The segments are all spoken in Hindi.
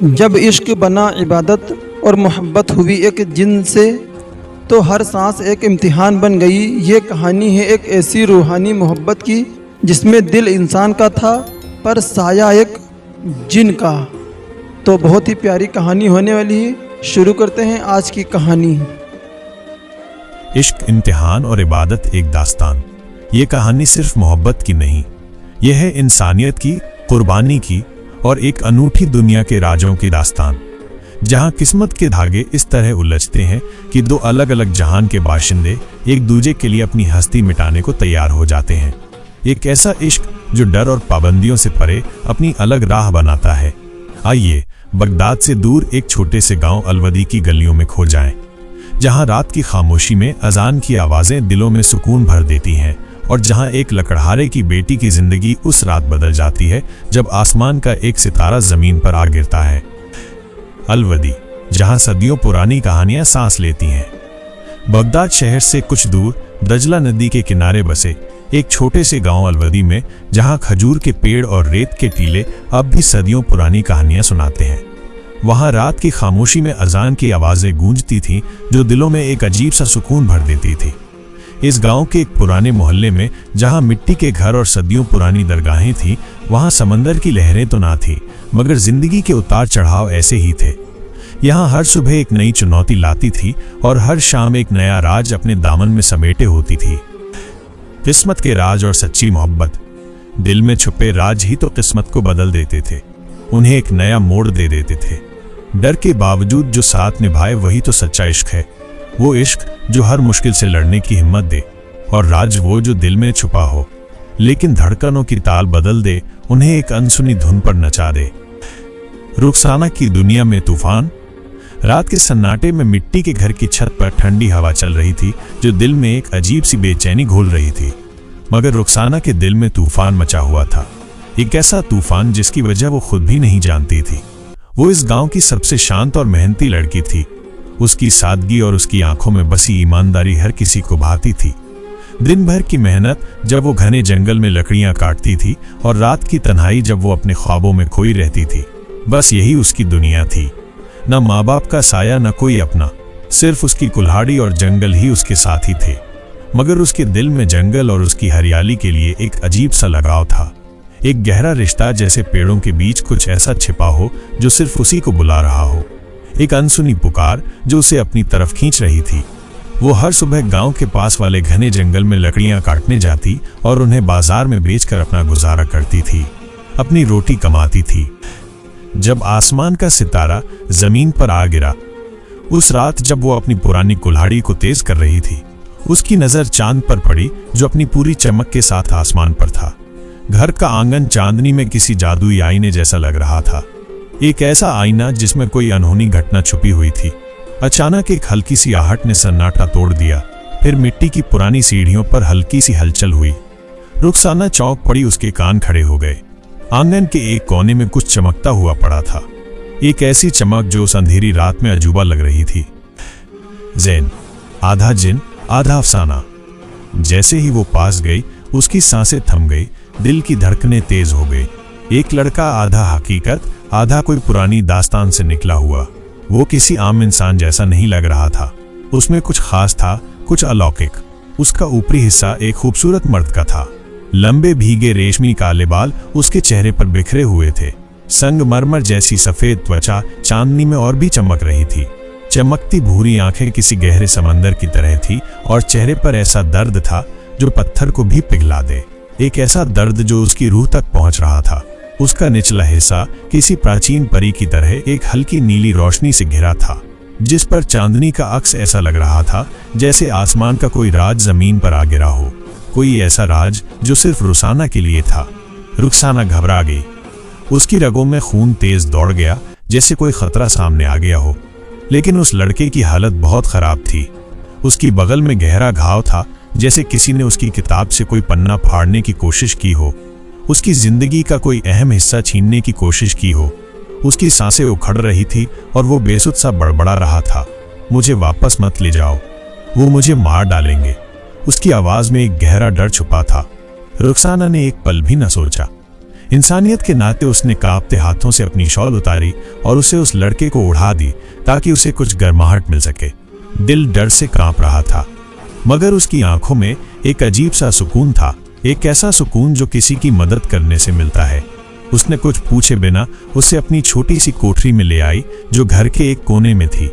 जब इश्क बना इबादत और मोहब्बत हुई एक जिन से, तो हर सांस एक इम्तिहान बन गई। ये कहानी है एक ऐसी रूहानी मोहब्बत की जिसमें दिल इंसान का था पर साया एक जिन का। तो बहुत ही प्यारी कहानी होने वाली है। शुरू करते हैं आज की कहानी। इश्क, इम्तिहान और इबादत एक दास्तान। ये कहानी सिर्फ मोहब्बत की नहीं, यह है इंसानियत की, कुर्बानी की और एक अनूठी दुनिया के राजों की दास्तान, जहां किस्मत के धागे इस तरह उलझते हैं कि दो अलग अलग जहान के बाशिंदे एक दूसरे के लिए अपनी हस्ती मिटाने को तैयार हो जाते हैं। एक ऐसा इश्क जो डर और पाबंदियों से परे अपनी अलग राह बनाता है। आइए बगदाद से दूर एक छोटे से गांव अलवदी की गलियों में खो जाएं, जहां रात की खामोशी में अजान की आवाजें दिलों में सुकून भर देती हैं और जहां एक लकड़हारे की बेटी की जिंदगी उस रात बदल जाती है जब आसमान का एक सितारा जमीन पर आ गिरता है। अलवदी, जहां सदियों पुरानी कहानियां सांस लेती हैं। बगदाद शहर से कुछ दूर दजला नदी के किनारे बसे एक छोटे से गांव अलवदी में, जहां खजूर के पेड़ और रेत के टीले अब भी सदियों पुरानी कहानियां सुनाते हैं। वहां रात की खामोशी में अजान की आवाजें गूंजती थीं जो दिलों में एक अजीब सा सुकून भर देती थी। इस गांव के एक पुराने मोहल्ले में, जहां मिट्टी के घर और सदियों पुरानी दरगाहें थीं, वहां समंदर की लहरें तो ना थी, मगर जिंदगी के उतार चढ़ाव ऐसे ही थे। यहां हर सुबह एक नई चुनौती लाती थी और हर शाम एक नया राज अपने दामन में समेटे होती थी। किस्मत के राज और सच्ची मोहब्बत। दिल में छुपे राज ही तो किस्मत को बदल देते थे, उन्हें एक नया मोड़ दे देते थे। डर के बावजूद जो साथ निभाए वही तो सच्चा इश्क है। वो इश्क जो हर मुश्किल से लड़ने की हिम्मत दे, और राज वो जो दिल में छुपा हो लेकिन धड़कनों की ताल बदल दे, उन्हें एक अनसुनी धुन पर नचा दे। रुखसाना की दुनिया में तूफान। रात के सन्नाटे में मिट्टी के घर की छत पर ठंडी हवा चल रही थी जो दिल में एक अजीब सी बेचैनी घोल रही थी। मगर रुखसाना के दिल में तूफान मचा हुआ था, एक ऐसा तूफान जिसकी वजह वो खुद भी नहीं जानती थी। वो इस गांव की सबसे शांत और मेहनती लड़की थी। उसकी सादगी और उसकी आंखों में बसी ईमानदारी हर किसी को भाती थी। दिन भर की मेहनत जब वो घने जंगल में लकड़ियां काटती थी, और रात की तन्हाई जब वो अपने ख्वाबों में खोई रहती थी, बस यही उसकी दुनिया थी। न माँ बाप का साया, न कोई अपना, सिर्फ उसकी कुल्हाड़ी और जंगल ही उसके साथी थे। मगर उसके दिल में जंगल और उसकी हरियाली के लिए एक अजीब सा लगाव था, एक गहरा रिश्ता, जैसे पेड़ों के बीच कुछ ऐसा छिपा हो जो सिर्फ उसी को बुला रहा हो। एक अनसुनी पुकार जो उसे अपनी तरफ खींच रही थी। वो हर सुबह गांव के पास वाले घने जंगल में लकड़ियां काटने जाती और उन्हें बाजार में बेचकर अपना गुजारा करती थी, अपनी रोटी कमाती थी। जब आसमान का सितारा जमीन पर आ गिरा, उस रात जब वो अपनी पुरानी कुल्हाड़ी को तेज कर रही थी, उसकी नजर चांद पर पड़ी जो अपनी पूरी चमक के साथ आसमान पर था। घर का आंगन चांदनी में किसी जादुई आईने जैसा लग रहा था, एक ऐसा आईना जिसमें कोई अनहोनी घटना छुपी हुई थी। अचानक एक हल्की सी आहट ने सन्नाटा तोड़ दिया। फिर मिट्टी की पुरानी सीढ़ियों पर हल्की सी हलचल हुई। रुखसाना चौंक पड़ी, उसके कान खड़े हो गए। आंगन के एक कोने में कुछ चमकता हुआ पड़ा था, एक ऐसी चमक जो उस अंधेरी रात में अजूबा लग रही थी। ज़ैन, आधा जिन आधा अफसाना। जैसे ही वो पास गई, उसकी सांसें थम गई, दिल की धड़कनें तेज हो गई। एक लड़का, आधा हकीकत आधा कोई पुरानी दास्तान से निकला हुआ। वो किसी आम इंसान जैसा नहीं लग रहा था, उसमें कुछ खास था, कुछ अलौकिक। उसका ऊपरी हिस्सा एक खूबसूरत मर्द का था। लंबे भीगे रेशमी काले बाल उसके चेहरे पर बिखरे हुए थे। संगमरमर जैसी सफेद त्वचा चांदनी में और भी चमक रही थी। चमकती भूरी आंखें किसी गहरे समंदर की तरह थी, और चेहरे पर ऐसा दर्द था जो पत्थर को भी पिघला दे, एक ऐसा दर्द जो उसकी रूह तक पहुंच रहा था। उसका निचला हिस्सा किसी प्राचीन परी की तरह एक हल्की नीली रोशनी से घिरा था, जिस पर चांदनी का अक्स ऐसा लग रहा था जैसे आसमान का कोई राज जमीन पर आ गिरा हो, कोई ऐसा राज जो सिर्फ रुखसाना के लिए था। रुखसाना घबरा गई, उसकी रगों में खून तेज दौड़ गया जैसे कोई खतरा सामने आ गया हो। लेकिन उस लड़के की हालत बहुत खराब थी। उसकी बगल में गहरा घाव था, जैसे किसी ने उसकी किताब से कोई पन्ना फाड़ने की कोशिश की हो, उसकी जिंदगी का कोई अहम हिस्सा छीनने की कोशिश की हो। उसकी सांसें उखड़ रही थी और वो बेसुध सा बड़बड़ा रहा था, मुझे वापस मत ले जाओ, वो मुझे मार डालेंगे। उसकी आवाज में एक गहरा डर छुपा था। रुखसाना ने एक पल भी न सोचा। इंसानियत के नाते उसने कांपते हाथों से अपनी शॉल उतारी और उसे उस लड़के को उड़ा दी ताकि उसे कुछ गर्माहट मिल सके। दिल डर से कांप रहा था, मगर उसकी आंखों में एक अजीब सा सुकून था, एक ऐसा सुकून जो किसी की मदद करने से मिलता है। उसने कुछ पूछे बिना उसे अपनी छोटी सी कोठरी में ले आई जो घर के एक कोने में थी।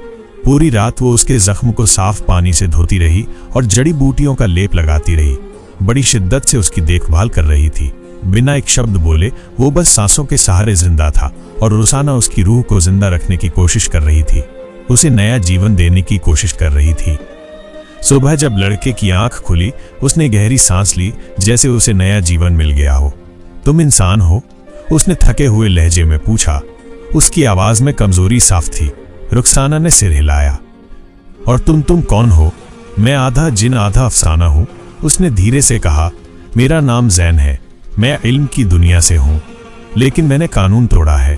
पूरी रात वो उसके जख्म को साफ पानी से धोती रही और जड़ी बूटियों का लेप लगाती रही। बड़ी शिद्दत से उसकी देखभाल कर रही थी। बिना एक शब्द बोले वो बस सांसों के सहारे जिंदा था और रुसाना उसकी रूह को जिंदा रखने की कोशिश कर रही थी, उसे नया जीवन देने की कोशिश कर रही थी। सुबह जब लड़के की आंख खुली, उसने गहरी सांस ली, जैसे उसे नया जीवन मिल गया हो। तुम इंसान हो? उसने थके हुए लहजे में पूछा। उसकी आवाज में कमजोरी साफ थी। रुखसाना ने सिर हिलाया। और तुम कौन हो? मैं आधा जिन आधा अफसाना हूं, उसने धीरे से कहा। मेरा नाम जैन है, मैं इल्म की दुनिया से हूं, लेकिन मैंने कानून तोड़ा है।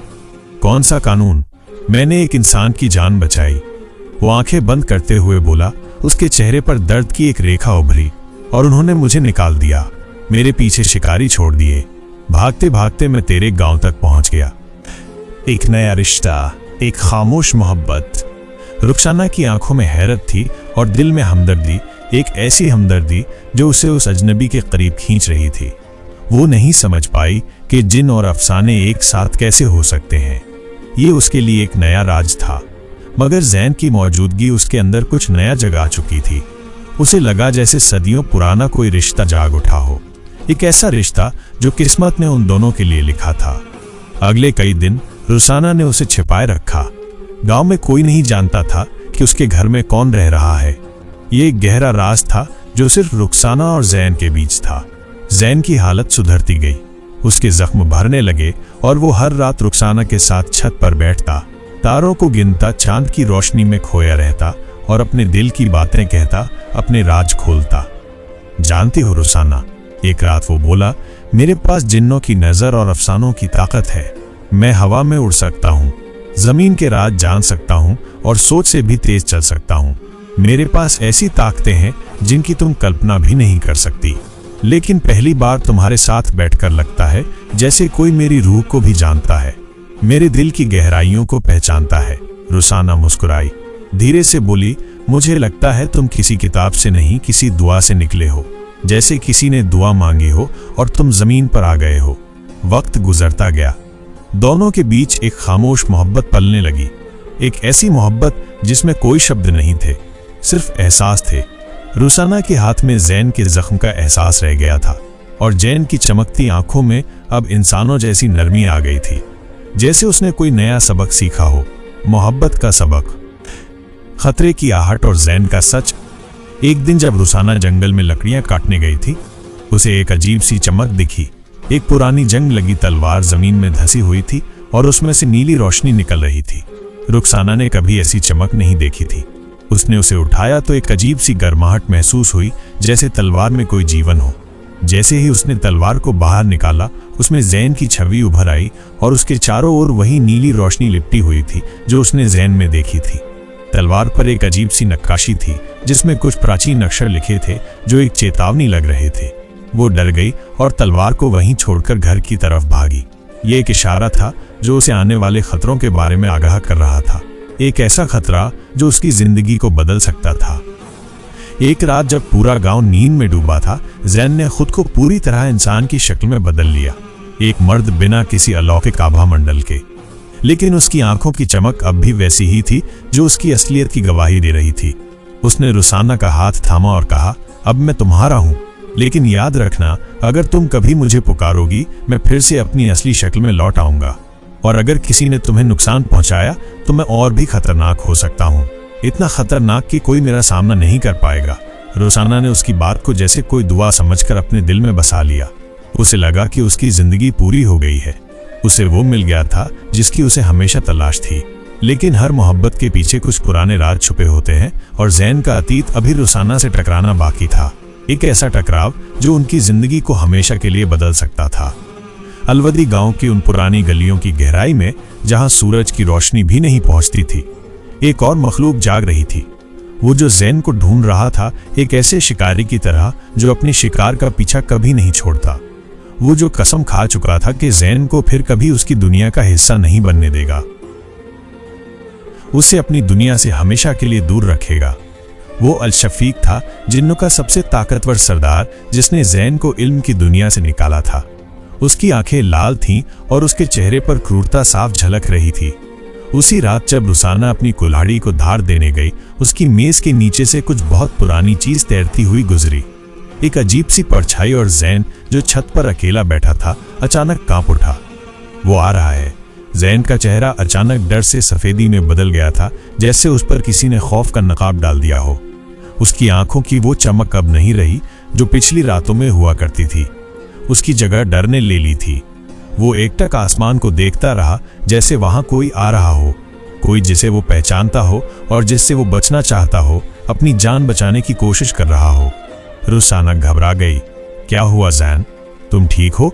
कौन सा कानून? मैंने एक इंसान की जान बचाई। वो आंखें बंद करते हुए बोला। उसके चेहरे पर दर्द की एक रेखा उभरी। और उन्होंने मुझे निकाल दिया, मेरे पीछे शिकारी छोड़ दिए। भागते भागते मैं तेरे गांव तक पहुंच गया। एक नया रिश्ता, एक खामोश मोहब्बत। रुखसाना की आंखों में हैरत थी और दिल में हमदर्दी, एक ऐसी हमदर्दी जो उसे उस अजनबी के करीब खींच रही थी। वो नहीं समझ पाई कि जिन और अफसाने एक साथ कैसे हो सकते हैं। ये उसके लिए एक नया राज था, मगर जैन की मौजूदगी उसके अंदर कुछ नया जगा चुकी थी। उसे लगा जैसे सदियों पुराना कोई रिश्ता जाग उठा हो, एक ऐसा रिश्ता जो किस्मत ने उन दोनों के लिए लिखा था। अगले कई दिन रुसाना ने उसे छिपाए रखा। गांव में कोई नहीं जानता था कि उसके घर में कौन रह रहा है। ये एक गहरा राज था जो सिर्फ रुखसाना और जैन के बीच था। जैन की हालत सुधरती गई, उसके जख्म भरने लगे और वो हर रात रुखसाना के साथ छत पर बैठता, तारों को गिनता, चांद की रोशनी में खोया रहता और अपने दिल की बातें कहता, अपने राज खोलता। जानती हो रुखसाना, एक रात वो बोला, मेरे पास जिन्नों की नजर और अफसानों की ताकत है। मैं हवा में उड़ सकता हूँ, जमीन के राज जान सकता हूँ और सोच से भी तेज चल सकता हूँ। मेरे पास ऐसी ताकतें हैं जिनकी तुम कल्पना भी नहीं कर सकती। लेकिन पहली बार तुम्हारे साथ बैठकर लगता है जैसे कोई मेरी रूह को भी जानता है, मेरे दिल की गहराइयों को पहचानता है। रुसाना मुस्कुराई, धीरे से बोली, मुझे लगता है तुम किसी किताब से नहीं, किसी दुआ से निकले हो, जैसे किसी ने दुआ मांगी हो और तुम जमीन पर आ गए हो। वक्त गुजरता गया, दोनों के बीच एक खामोश मोहब्बत पलने लगी। एक ऐसी मोहब्बत जिसमें कोई शब्द नहीं थे, सिर्फ एहसास थे। रुसाना के हाथ में जैन के जख्म का एहसास रह गया था और जैन की चमकती आंखों में अब इंसानों जैसी नरमी आ गई थी, जैसे उसने कोई नया सबक सीखा हो, मोहब्बत का सबक। खतरे की आहट और जैन का सच। एक दिन जब रुसाना जंगल में लकड़ियां काटने गई थी, उसे एक अजीब सी चमक दिखी। एक पुरानी जंग लगी तलवार जमीन में धसी हुई थी और उसमें से नीली रोशनी निकल रही थी। रुखसाना ने कभी ऐसी चमक नहीं देखी थी। उसने उसे उठाया तो एक अजीब सी गर्माहट महसूस हुई, जैसे तलवार में कोई जीवन हो। जैसे ही उसने तलवार को बाहर निकाला, उसमें जैन की छवि उभर आई और उसके चारों ओर वही नीली रोशनी लिपटी हुई थी जो उसने जैन में देखी थी। तलवार पर एक अजीब सी नक्काशी थी जिसमें कुछ प्राचीन अक्षर लिखे थे जो एक चेतावनी लग रहे थे। वो डर गई और तलवार को वहीं छोड़कर घर की तरफ भागी। ये एक इशारा था जो उसे आने वाले खतरों के बारे में आगाह कर रहा था, एक ऐसा खतरा जो उसकी जिंदगी को बदल सकता था। एक रात जब पूरा गांव नींद में डूबा था, जैन ने खुद को पूरी तरह इंसान की शक्ल में बदल लिया, एक मर्द बिना किसी अलौकिक आभा मंडल के। लेकिन उसकी आंखों की चमक अब भी वैसी ही थी जो उसकी असलियत की गवाही दे रही थी। उसने रुसाना का हाथ थामा और कहा, अब मैं तुम्हारा हूं, लेकिन याद रखना, अगर तुम कभी मुझे पुकारोगी, मैं फिर से अपनी असली शक्ल में लौट आऊंगा। और अगर किसी ने तुम्हें नुकसान पहुंचाया तो मैं और भी खतरनाक हो सकता हूं, इतना खतरनाक कि कोई मेरा सामना नहीं कर पाएगा। रुसाना ने उसकी बात को जैसे कोई दुआ समझकर अपने दिल में बसा लिया। उसे लगा कि उसकी जिंदगी पूरी हो गई है, उसे वो मिल गया था जिसकी उसे हमेशा तलाश थी। लेकिन हर मोहब्बत के पीछे कुछ पुराने राज छुपे होते हैं और जैन का अतीत अभी रुसाना से टकराना बाकी था, एक ऐसा टकराव जो उनकी जिंदगी को हमेशा के लिए बदल सकता था। अलवदी गांव की उन पुरानी गलियों की गहराई में, जहां सूरज की रोशनी भी नहीं पहुंचती थी, एक और मखलूक जाग रही थी। वो जो जैन को ढूंढ रहा था, एक ऐसे शिकारी की तरह जो अपने शिकार का पीछा कभी नहीं छोड़ता। वो जो कसम खा चुका था कि जैन को फिर कभी उसकी दुनिया का हिस्सा नहीं बनने देगा, उसे अपनी दुनिया से हमेशा के लिए दूर रखेगा। वो अल शफीक था, जिन्नों का सबसे ताकतवर सरदार, जिसने जैन को इल्म की दुनिया से निकाला था। उसकी आंखें लाल थीं और उसके चेहरे पर क्रूरता साफ झलक रही थी। उसी रात जब रुसाना अपनी कुल्हाड़ी को धार देने गई, उसकी मेज के नीचे से कुछ बहुत पुरानी चीज तैरती हुई गुजरी। एक अजीब सी परछाई, और जैन जो छत पर अकेला बैठा था अचानक कांप उठा। वो आ रहा है। जैन का चेहरा अचानक डर से सफेदी में बदल गया था, जैसे उस पर किसी ने खौफ का नकाब डाल दिया हो। उसकी आंखों की वो चमक अब नहीं रही जो पिछली रातों में हुआ करती थी। उसकी जगह डर ने ले ली थी। वो एकटक आसमान को देखता रहा, जैसे वहां कोई आ रहा हो, कोई जिसे वो पहचानता हो और जिससे वो बचना चाहता हो, अपनी जान बचाने की कोशिश कर रहा हो। रुसाना घबरा गई। क्या हुआ जैन, तुम ठीक हो?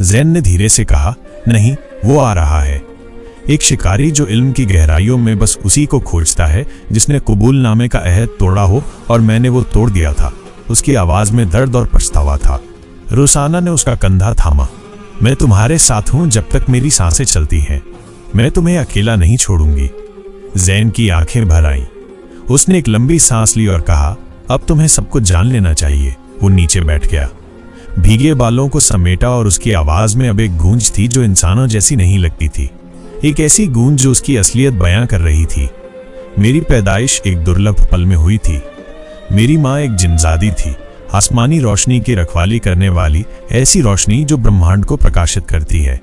जैन ने धीरे से कहा, नहीं, वो आ रहा है। एक शिकारी जो इल्म की गहराइयों में बस उसी को खोजता है जिसने कबूल नामे का अहद तोड़ा हो, और मैंने वो तोड़ दिया था। उसकी आवाज में दर्द और पछतावा था। रुसाना ने उसका कंधा थामा। मैं तुम्हारे साथ हूं जब तक मेरी सांसें चलती हैं। मैं तुम्हें अकेला नहीं छोड़ूंगी। जैन की आंखें भर आईं। उसने एक लंबी सांस ली और कहा, अब तुम्हें सब कुछ जान लेना चाहिए। वो नीचे बैठ गया, भीगे बालों को समेटा, और उसकी आवाज में अब एक गूंज थी जो इंसानों जैसी नहीं लगती थी। एक ऐसी गूंज जो उसकी असलियत बयां कर रही थी। मेरी पैदाइश एक दुर्लभ पल में हुई थी। मेरी माँ एक जिनजादी थी, आसमानी रोशनी की रखवाली करने वाली, ऐसी रोशनी जो ब्रह्मांड को प्रकाशित करती है।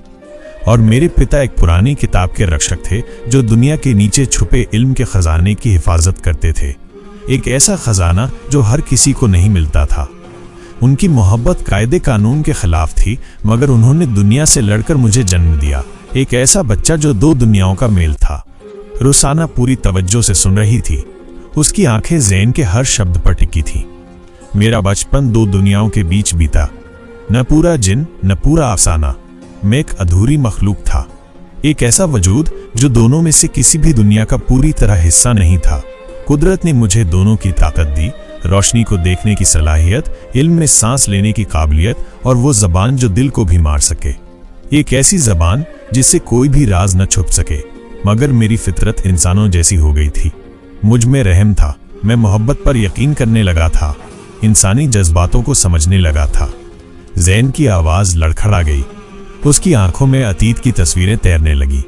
और मेरे पिता एक पुरानी किताब के रक्षक थे जो दुनिया के नीचे छुपे इल्म के खजाने की हिफाजत करते थे। एक ऐसा खजाना जो हर किसी को नहीं मिलता था। उनकी मोहब्बत कायदे कानून के खिलाफ थी, मगर उन्होंने दुनिया से लड़कर मुझे जन्म दिया, एक ऐसा बच्चा जो दो दुनियाओं का मेल था। रुसाना पूरी तवज्जो से सुन रही थी। उसकी आंखें जैन के हर शब्द पर टिकी थीं। मेरा बचपन दो दुनियाओं के बीच बीता, न पूरा जिन न पूरा अफसाना। मैं एक अधूरी मखलूक था, एक ऐसा वजूद जो दोनों में से किसी भी दुनिया का पूरी तरह हिस्सा नहीं था। कुदरत ने मुझे दोनों की ताकत दी, रोशनी को देखने की सलाहियत, इल्म में सांस लेने की काबिलियत, और वो जबान जो दिल को भी मार सके। एक ऐसी जबान जिससे कोई भी राज न छुप सके। मगर मेरी फितरत इंसानों जैसी हो गई थी। मुझ में रहम था, मैं मोहब्बत पर यकीन करने लगा था, इंसानी जज्बातों को समझने लगा था। जैन की आवाज लड़खड़ा गई। उसकी आंखों में अतीत की तस्वीरें तैरने लगी।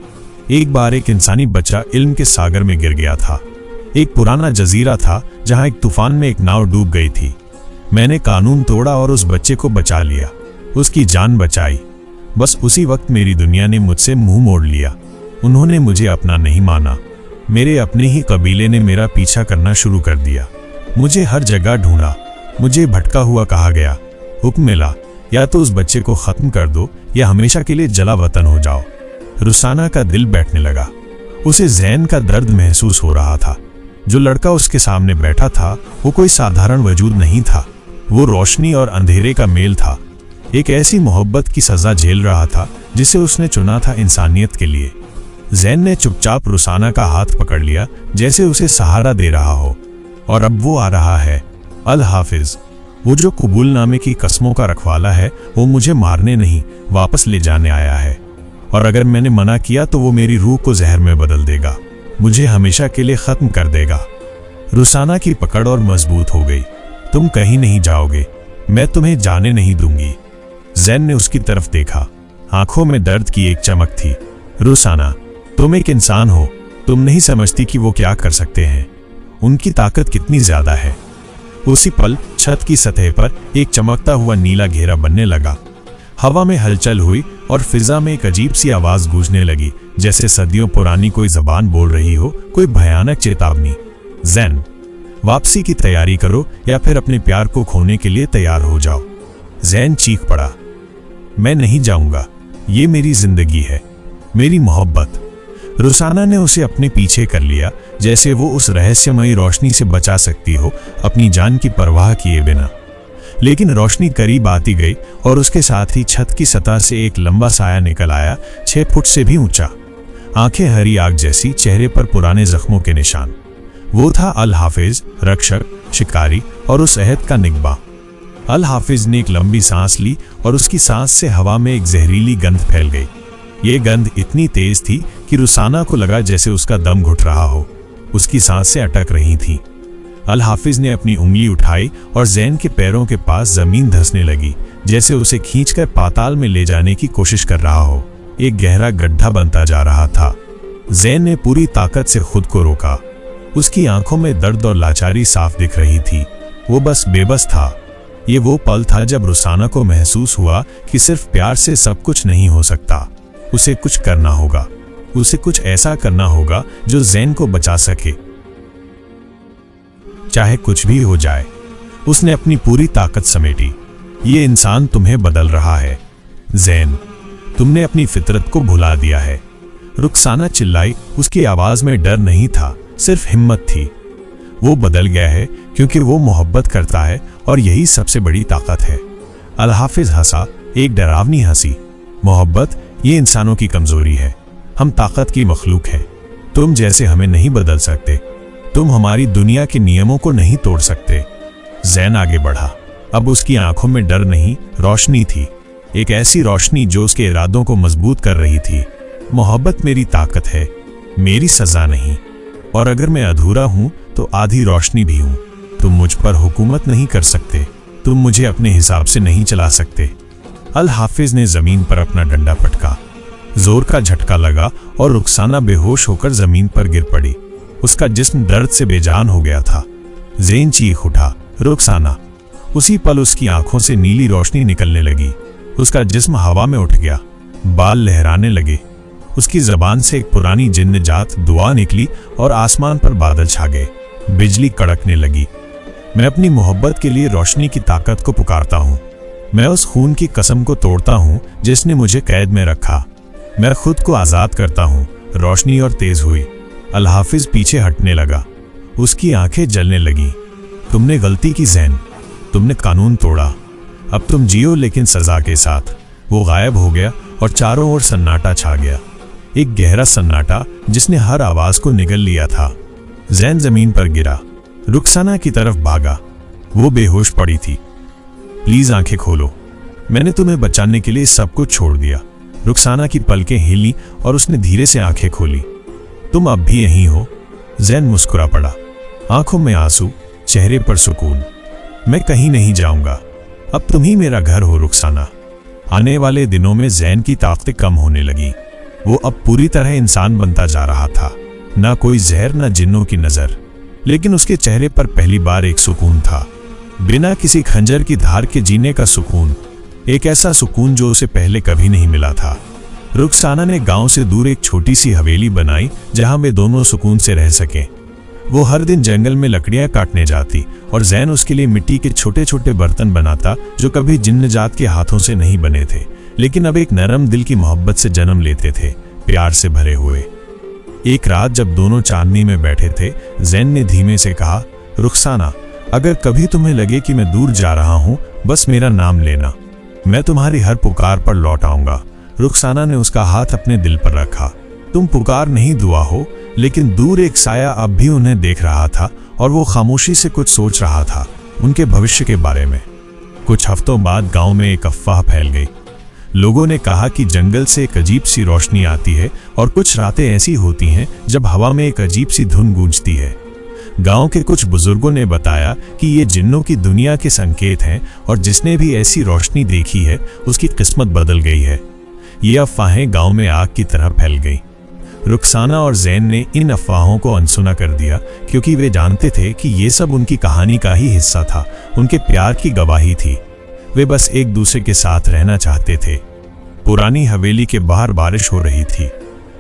एक बार एक इंसानी बच्चा इल्म के सागर में गिर गया था। एक पुराना जजीरा था जहां एक तूफान में एक नाव डूब गई थी। मैंने कानून तोड़ा और उस बच्चे को बचा लिया, उसकी जान बचाई। बस उसी वक्त मेरी दुनिया ने मुझसे मुंह मोड़ लिया। उन्होंने मुझे अपना नहीं माना। मेरे अपने ही कबीले ने मेरा पीछा करना शुरू कर दिया। मुझे हर जगह ढूंढा, मुझे भटका हुआ कहा गया। हुक्म मिला, या तो उस बच्चे को खत्म कर दो या हमेशा के लिए जला वतन हो जाओ। रुसाना का दिल बैठने लगा। उसे जैन का दर्द महसूस हो रहा था। जो लड़का उसके सामने बैठा था वो कोई साधारण वजूद नहीं था, वो रोशनी और अंधेरे का मेल था। एक ऐसी मोहब्बत की सजा झेल रहा था जिसे उसने चुना था इंसानियत के लिए। जैन ने चुपचाप रुसाना का हाथ पकड़ लिया, जैसे उसे सहारा दे रहा हो। और अब वो आ रहा है, अल हाफिज, वो जो कबूलनामे की कस्मों का रखवाला है। वो मुझे मारने नहीं, वापस ले जाने आया है। और अगर मैंने मना किया तो वो मेरी रूह को जहर में बदल देगा, मुझे हमेशा के लिए खत्म कर देगा। रुसाना की पकड़ और मजबूत हो गई। तुम कहीं नहीं जाओगे, मैं तुम्हें जाने नहीं दूंगी। जैन ने उसकी तरफ देखा, आंखों में दर्द की एक चमक थी। रुसाना, तुम एक इंसान हो, तुम नहीं समझती कि वो क्या कर सकते हैं, उनकी ताकत कितनी ज्यादा है। उसी पल छत की सतह पर एक चमकता हुआ नीला घेरा बनने लगा। हवा में हलचल हुई और फिजा में एक अजीब सी आवाज गूंजने लगी, जैसे सदियों पुरानी कोई जबान बोल रही हो, कोई भयानक चेतावनी। जैन, वापसी की तैयारी करो या फिर अपने प्यार को खोने के लिए तैयार हो जाओ। जैन चीख पड़ा, मैं नहीं जाऊंगा, ये मेरी जिंदगी है, मेरी मोहब्बत। रुसाना ने उसे अपने पीछे कर लिया, जैसे वो उस रहस्यमयी रोशनी से बचा सकती हो, अपनी जान की परवाह किए बिना। लेकिन रोशनी करीब आती गई और उसके साथ ही छत की सतह से एक लंबा साया निकल आया, 6 फुट से भी ऊंचा। आंखें हरी आग जैसी, चेहरे पर पुराने जख्मों के निशान। वो था अल हाफिज, रक्षक, शिकारी और उस अहद का निगबा। अल हाफिज ने एक लंबी सांस ली और उसकी सांस से हवा में एक जहरीली गंध फैल गई। ये गंध इतनी तेज थी कि रुसाना को लगा जैसे उसका दम घुट रहा हो। उसकी सांसें अटक रही थीं। अल हाफिज ने अपनी उंगली उठाई और जैन के पैरों के पास जमीन धंसने लगी, जैसे उसे खींचकर पाताल में ले जाने की कोशिश कर रहा हो। एक गहरा गड्ढा बनता जा रहा था। जैन ने पूरी ताकत से खुद को रोका। उसकी आंखों में दर्द और लाचारी साफ दिख रही थी। वो बस बेबस था। ये वो पल था जब रुसाना को महसूस हुआ कि सिर्फ प्यार से सब कुछ नहीं हो सकता। उसे कुछ करना होगा। उसे कुछ ऐसा करना होगा जो जैन को बचा सके, चाहे कुछ भी हो जाए। उसने अपनी पूरी ताकत समेटी। ये इंसान तुम्हें बदल रहा है जैन, तुमने अपनी फितरत को भुला दिया है। रुखसाना चिल्लाई। उसकी आवाज में डर नहीं था, सिर्फ हिम्मत थी। वो बदल गया है क्योंकि वो मोहब्बत करता है और यही सबसे बड़ी ताकत है। अल हाफिज हंसा, एक डरावनी हंसी। मोहब्बत ये इंसानों की कमजोरी है। हम ताकत की मखलूक हैं। तुम जैसे हमें नहीं बदल सकते। तुम हमारी दुनिया के नियमों को नहीं तोड़ सकते। जैन आगे बढ़ा। अब उसकी आंखों में डर नहीं, रोशनी थी। एक ऐसी रोशनी जो उसके इरादों को मजबूत कर रही थी। मोहब्बत मेरी ताकत है, मेरी सजा नहीं। और अगर मैं अधूरा हूं तो आधी रोशनी भी हूं। तुम मुझ पर हुकूमत नहीं कर सकते। तुम मुझे अपने हिसाब से नहीं चला सकते। अल हाफिज ने जमीन पर अपना डंडा पटका। जोर का झटका लगा और रुखसाना बेहोश होकर जमीन पर गिर पड़ी। उसका जिस्म दर्द से बेजान हो गया था। जैन चीख उठा, रुखसाना। उसी पल उसकी आंखों से नीली रोशनी निकलने लगी। उसका जिस्म हवा में उठ गया। बाल लहराने लगे। उसकी जबान से एक पुरानी जिन्न जात दुआ निकली और आसमान पर बादल छा गए। बिजली कड़कने लगी। मैं अपनी मोहब्बत के लिए रोशनी की ताकत को पुकारता हूँ। मैं उस खून की कसम को तोड़ता हूँ जिसने मुझे कैद में रखा। मैं खुद को आजाद करता हूँ। रोशनी और तेज हुई। अल हाफिज पीछे हटने लगा। उसकी आंखें जलने लगी। तुमने गलती की जैन, तुमने कानून तोड़ा। अब तुम जियो लेकिन सजा के साथ। वो गायब हो गया और चारों ओर सन्नाटा छा गया। एक गहरा सन्नाटा जिसने हर आवाज को निगल लिया था। जैन जमीन पर गिरा, रुखसाना की तरफ भागा। वो बेहोश पड़ी थी। प्लीज आंखें खोलो, मैंने तुम्हें बचाने के लिए सब कुछ छोड़ दिया। रुखसाना की पलकें हिली और उसने धीरे से आंखें खोली। तुम अब भी यहीं हो? जैन मुस्कुरा पड़ा, आंखों में आंसू, चेहरे पर सुकून। मैं कहीं नहीं जाऊंगा। अब तुम ही मेरा घर हो रुखसाना। आने वाले दिनों में जैन की ताकतें कम होने लगी। वो अब पूरी तरह इंसान बनता जा रहा था। ना कोई जहर, ना जिन्नों की नजर, लेकिन उसके चेहरे पर पहली बार एक सुकून था। बिना किसी खंजर की धार के जीने का सुकून। एक ऐसा सुकून जो उसे पहले कभी नहीं मिला था। रुखसाना ने गांव से दूर एक छोटी सी हवेली बनाई जहां वे दोनों सुकून से रह सकें। वो हर दिन जंगल में लकड़ियां काटने जाती और जैन उसके लिए मिट्टी के छोटे छोटे बर्तन बनाता जो कभी जिन्न जात के हाथों से नहीं बने थे, लेकिन अब एक नरम दिल की मोहब्बत से जन्म लेते थे, प्यार से भरे हुए। एक रात जब दोनों चांदनी में बैठे थे, जैन ने धीमे से कहा, रुखसाना, अगर कभी तुम्हें लगे कि मैं दूर जा रहा हूं, बस मेरा नाम लेना। मैं तुम्हारी हर पुकार पर लौट आऊंगा। रुखसाना ने उसका हाथ अपने दिल पर रखा। तुम पुकार नहीं दुआ हो, लेकिन दूर एक साया अब भी उन्हें देख रहा था और वो खामोशी से कुछ सोच रहा था, उनके भविष्य के बारे में। कुछ हफ्तों बाद गांव में एक अफवाह फैल गई। लोगों ने कहा कि जंगल से एक अजीब सी रोशनी आती है और कुछ रातें ऐसी होती हैं जब हवा में एक अजीब सी धुन गूंजती है। गांव के कुछ बुजुर्गों ने बताया कि ये जिन्नों की दुनिया के संकेत हैं और जिसने भी ऐसी रोशनी देखी है उसकी किस्मत बदल गई है। ये अफवाहें गांव में आग की तरह फैल गई। रुखसाना और जैन ने इन अफवाहों को अनसुना कर दिया क्योंकि वे जानते थे कि ये सब उनकी कहानी का ही हिस्सा था, उनके प्यार की गवाही थी। वे बस एक दूसरे के साथ रहना चाहते थे। पुरानी हवेली के बाहर बारिश हो रही थी।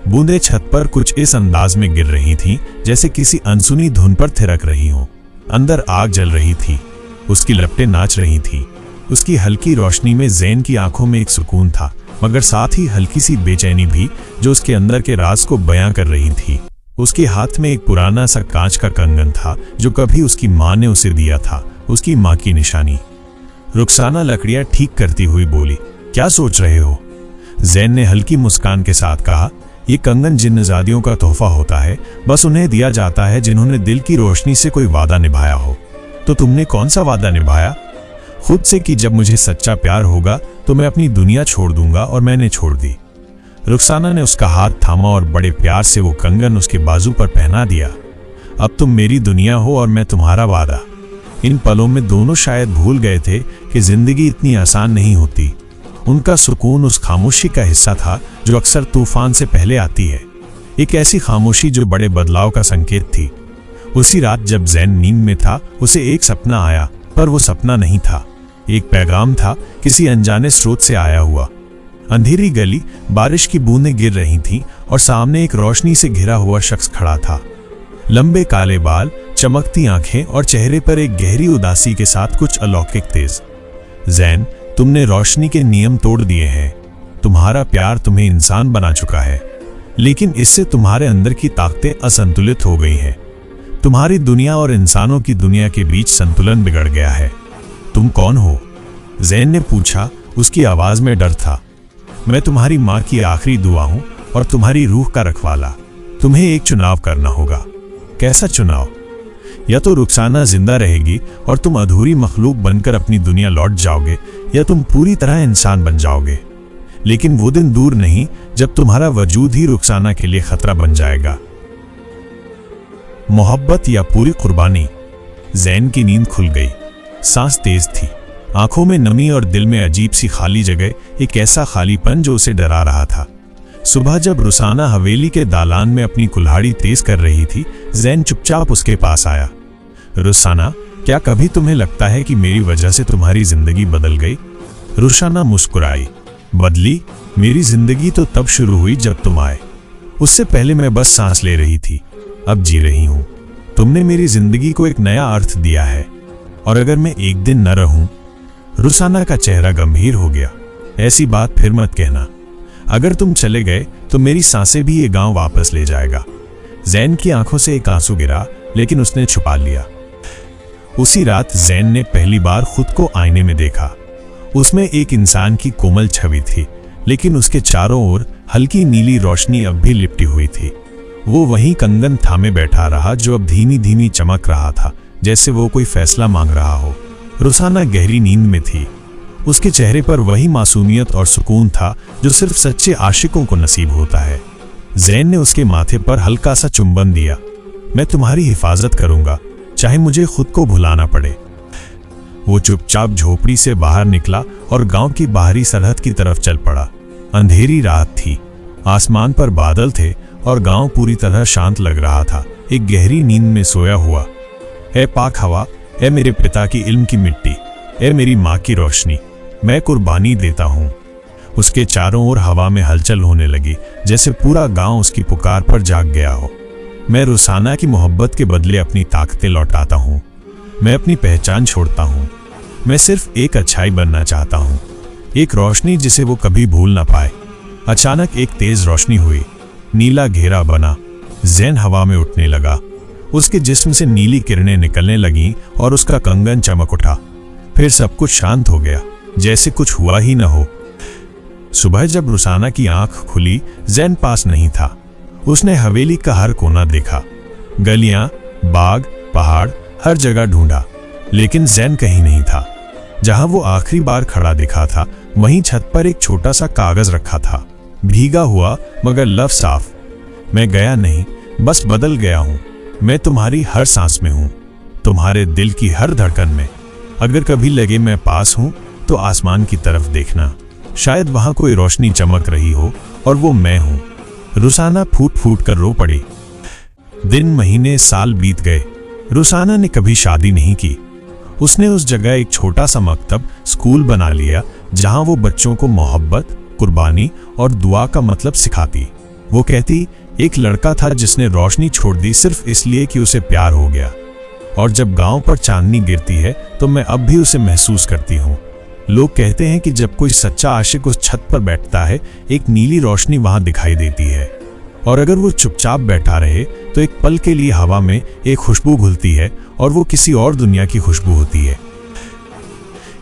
बूंदें छत पर कुछ इस अंदाज में गिर रही थीं जैसे किसी अनसुनी धुन पर थिरक रही हों। अंदर आग जल रही थी। उसकी लपटें नाच रही थी। उसकी हल्की रोशनी में जैन की आंखों में एक सुकून था, मगर साथ ही हल्की सी बेचैनी भी जो उसके अंदर के राज को बयां कर रही थी। उसके हाथ में एक पुराना सा कांच का कंगन था जो कभी उसकी माँ ने उसे दिया था, उसकी माँ की निशानी। रुखसाना लकड़ियां ठीक करती हुई बोली, क्या सोच रहे हो? जैन ने हल्की मुस्कान के साथ कहा, ये कंगन जिन्नजादियों का तोहफा होता है, बस उन्हें दिया जाता है जिन्होंने दिल की रोशनी से कोई वादा निभाया हो। तो तुमने कौन सा वादा निभाया? खुद से कि जब मुझे सच्चा प्यार होगा तो मैं अपनी दुनिया छोड़ दूंगा, और मैंने छोड़ दी। रुखसाना ने उसका हाथ थामा और बड़े प्यार से वो कंगन उसके बाजू पर पहना दिया। अब तुम मेरी दुनिया हो और मैं तुम्हारा वादा। इन पलों में दोनों शायद भूल गए थे कि जिंदगी इतनी आसान नहीं होती। उनका सुकून उस खामोशी का हिस्सा था जो अक्सर तूफान से पहले आती है, एक ऐसी खामोशी जो बड़े बदलाव का संकेत थी। उसी रात जब जैन नींद में था, उसे एक सपना आया, पर वो सपना नहीं था, एक पैगाम था, किसी अनजाने स्रोत से आया हुआ। अंधेरी गली, बारिश की बूंदें गिर रही थीं और सामने एक रोशनी से घिरा हुआ शख्स खड़ा था। लंबे काले बाल, चमकती आंखें और चेहरे पर एक गहरी उदासी के साथ कुछ अलौकिक तेज। जैन, तुमने रोशनी के नियम तोड़ दिए हैं। तुम्हारा प्यार तुम्हें इंसान बना चुका है, लेकिन इससे तुम्हारे अंदर की ताकतें असंतुलित हो गई हैं। तुम्हारी दुनिया और इंसानों की दुनिया के बीच संतुलन बिगड़ गया है। तुम कौन हो? जैन ने पूछा। उसकी आवाज में डर था। मैं तुम्हारी माँ की आखिरी दुआ हूं और तुम्हारी रूह का रखवाला। तुम्हें एक चुनाव करना होगा। कैसा चुनाव? या तो रुखसाना जिंदा रहेगी और तुम अधूरी मखलूक बनकर अपनी दुनिया लौट जाओगे, या तुम पूरी तरह इंसान बन जाओगे। लेकिन वो दिन दूर नहीं जब तुम्हारा वजूद ही रुखसाना के लिए खतरा बन जाएगा। मोहब्बत या पूरी कुर्बानी? जैन की नींद खुल गई। सांस तेज थी, आंखों में नमी और दिल में अजीब सी खाली जगह, एक ऐसा खालीपन जो उसे डरा रहा था। सुबह जब रुखसाना हवेली के दालान में अपनी कुल्हाड़ी तेज कर रही थी, जैन चुपचाप उसके पास आया। रुखसाना, क्या कभी तुम्हें लगता है कि मेरी वजह से तुम्हारी जिंदगी बदल गई? रुखसाना मुस्कुराई। बदली? मेरी जिंदगी तो तब शुरू हुई जब तुम आए। उससे पहले मैं बस सांस ले रही थी, अब जी रही हूं। तुमने मेरी जिंदगी को एक नया अर्थ दिया है, और अगर मैं एक दिन न रहूं। रुखसाना का चेहरा गंभीर हो गया। ऐसी बात फिर मत कहना। अगर तुम चले गए तो मेरी सांसें भी ये गांव वापस ले जाएगा। जैन की आंखों से एक आंसू गिरा, लेकिन उसने छुपा लिया। उसी रात जैन ने पहली बार खुद को आईने में देखा। उसमें एक इंसान की कोमल छवि थी, लेकिन उसके चारों ओर हल्की नीली रोशनी अब भी लिपटी हुई थी। वो वहीं कंगन थामे बैठा रहा जो अब धीमी धीमी चमक रहा था, जैसे वो कोई फैसला मांग रहा हो। रुखसाना गहरी नींद में थी। उसके चेहरे पर वही मासूमियत और सुकून था जो सिर्फ सच्चे आशिकों को नसीब होता है। जैन ने उसके माथे पर हल्का सा चुंबन दिया। मैं तुम्हारी हिफाजत करूंगा, चाहे मुझे खुद को भुलाना पड़े। वो चुपचाप झोपड़ी से बाहर निकला और गांव की बाहरी सरहद की तरफ चल पड़ा। अंधेरी रात थी, आसमान पर बादल थे और गांव पूरी तरह शांत लग रहा था, एक गहरी नींद में सोया हुआ। ए पाक हवा, ए मेरे पिता की इल्म की मिट्टी, ए मेरी माँ की रोशनी, मैं कुर्बानी देता हूँ। उसके चारों ओर हवा में हलचल होने लगी, जैसे पूरा गांव उसकी पुकार पर जाग गया हो। मैं रुखसाना की मोहब्बत के बदले अपनी ताकतें लौटाता हूँ। मैं अपनी पहचान छोड़ता हूँ। मैं सिर्फ एक अच्छाई बनना चाहता हूँ, एक रोशनी जिसे वो कभी भूल ना पाए। अचानक एक तेज रोशनी हुई, नीला घेरा बना। जैन हवा में उठने लगा। उसके जिस्म से नीली किरणें निकलने लगीं और उसका कंगन चमक उठा। फिर सब कुछ शांत हो गया, जैसे कुछ हुआ ही न हो। सुबह जब रुखसाना की आंख खुली, जैन पास नहीं था। उसने हवेली का हर कोना देखा, गलियां, बाग, पहाड़, हर जगह ढूंढा, लेकिन जैन कहीं नहीं था। जहां वो आखिरी बार खड़ा दिखा था, वहीं छत पर एक छोटा सा कागज रखा था, भीगा हुआ मगर लफ्ज साफ। मैं गया नहीं, बस बदल गया हूं। मैं तुम्हारी हर सांस में हूं, तुम्हारे दिल की हर धड़कन में। अगर कभी लगे मैं पास हूं तो आसमान की तरफ देखना, शायद वहां कोई रोशनी चमक रही हो और वो मैं हूं। रुखसाना फूट फूट कर रो पड़ी। दिन, महीने, साल बीत गए। रुखसाना ने कभी शादी नहीं की। उसने उस जगह एक छोटा सा मकतब, स्कूल बना लिया, जहां वो बच्चों को मोहब्बत, कुर्बानी और दुआ का मतलब सिखाती। वो कहती, एक लड़का था जिसने रोशनी छोड़ दी सिर्फ इसलिए कि उसे प्यार हो गया, और जब गांव पर चांदनी गिरती है तो मैं अब भी उसे महसूस करती हूँ। लोग कहते हैं कि जब कोई सच्चा आशिक उस छत पर बैठता है, एक नीली रोशनी वहां दिखाई देती है, और अगर वो चुपचाप बैठा रहे तो एक पल के लिए हवा में एक खुशबू घुलती है, और वो किसी और दुनिया की खुशबू होती है।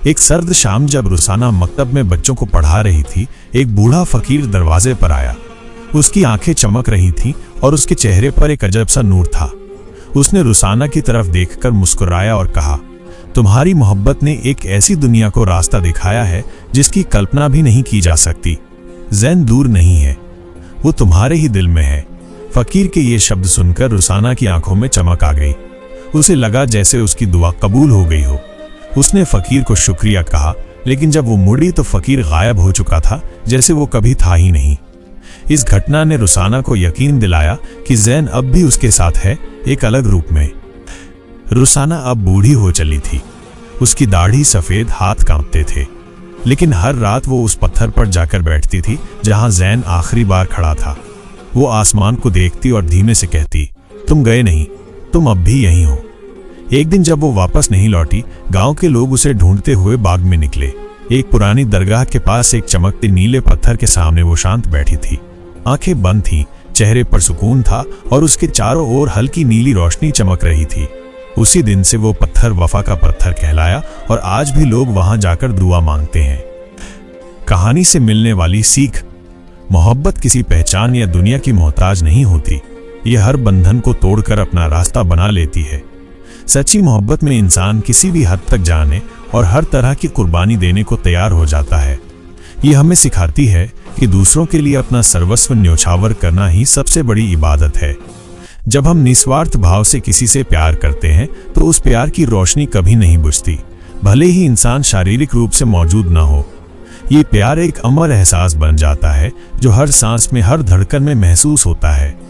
एक सर्द शाम जब रुखसाना मकतब में बच्चों को पढ़ा रही थी, एक बूढ़ा फकीर दरवाजे पर आया। उसकी आंखें चमक रही थीं और उसके चेहरे पर एक अजब सा नूर था। उसने रुखसाना की तरफ देखकर मुस्कुराया और कहा, तुम्हारी मोहब्बत ने एक ऐसी दुनिया को रास्ता दिखाया है जिसकी कल्पना भी नहीं की जा सकती। ज़ैन दूर नहीं है, वो तुम्हारे ही दिल में है। फकीर के ये शब्द सुनकर रुसाना की आंखों में चमक आ गई। उसे लगा जैसे उसकी दुआ कबूल हो गई हो। उसने फकीर को शुक्रिया कहा, लेकिन जब वो मुड़ी तो फकीर गायब हो चुका था, जैसे वो कभी था ही नहीं। इस घटना ने रुसाना को यकीन दिलाया कि ज़ैन अब भी उसके साथ है, एक अलग रूप में। रुसाना अब बूढ़ी हो चली थी। उसकी दाढ़ी सफेद, हाथ कांपते थे, लेकिन हर रात वो उस पत्थर पर जाकर बैठती थी जहां ज़ैन आखिरी बार खड़ा था। वो आसमान को देखती और धीमे से कहती, तुम गए नहीं, तुम अब भी यहीं हो। एक दिन जब वो वापस नहीं लौटी, गांव के लोग उसे ढूंढते हुए बाग में निकले। एक पुरानी दरगाह के पास एक चमकते नीले पत्थर के सामने वो शांत बैठी थी। आंखें बंद थीं, चेहरे पर सुकून था और उसके चारों ओर हल्की नीली रोशनी चमक रही थी। उसी दिन से वो पत्थर वफा का पत्थर कहलाया और आज भी लोग वहां जाकर दुआ मांगते हैं। कहानी से मिलने वाली सीख: मोहब्बत किसी पहचान या दुनिया की मोहताज नहीं होती। ये हर बंधन को तोड़कर अपना रास्ता बना लेती है। सच्ची मोहब्बत में इंसान किसी भी हद तक जाने और हर तरह की कुर्बानी देने को तैयार हो जाता है। ये हमें सिखाती है कि दूसरों के लिए अपना सर्वस्व न्योछावर करना ही सबसे बड़ी इबादत है। जब हम निस्वार्थ भाव से किसी से प्यार करते हैं तो उस प्यार की रोशनी कभी नहीं बुझती, भले ही इंसान शारीरिक रूप से मौजूद न हो। ये प्यार एक अमर एहसास बन जाता है जो हर सांस में, हर धड़कन में महसूस होता है।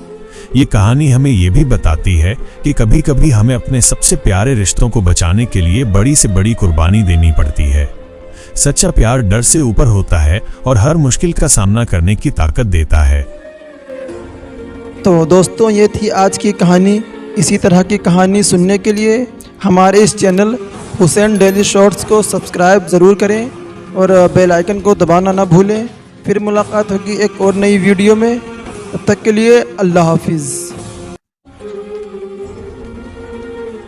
ये कहानी हमें ये भी बताती है कि कभी कभी हमें अपने सबसे प्यारे रिश्तों को बचाने के लिए बड़ी से बड़ी कुर्बानी देनी पड़ती है। सच्चा प्यार डर से ऊपर होता है और हर मुश्किल का सामना करने की ताकत देता है। तो दोस्तों, ये थी आज की कहानी। इसी तरह की कहानी सुनने के लिए हमारे इस चैनल हुसैन डेली शॉर्ट्स को सब्सक्राइब ज़रूर करें और बेल आइकन को दबाना ना भूलें। फिर मुलाकात होगी एक और नई वीडियो में। तब तक के लिए अल्लाह हाफिज़।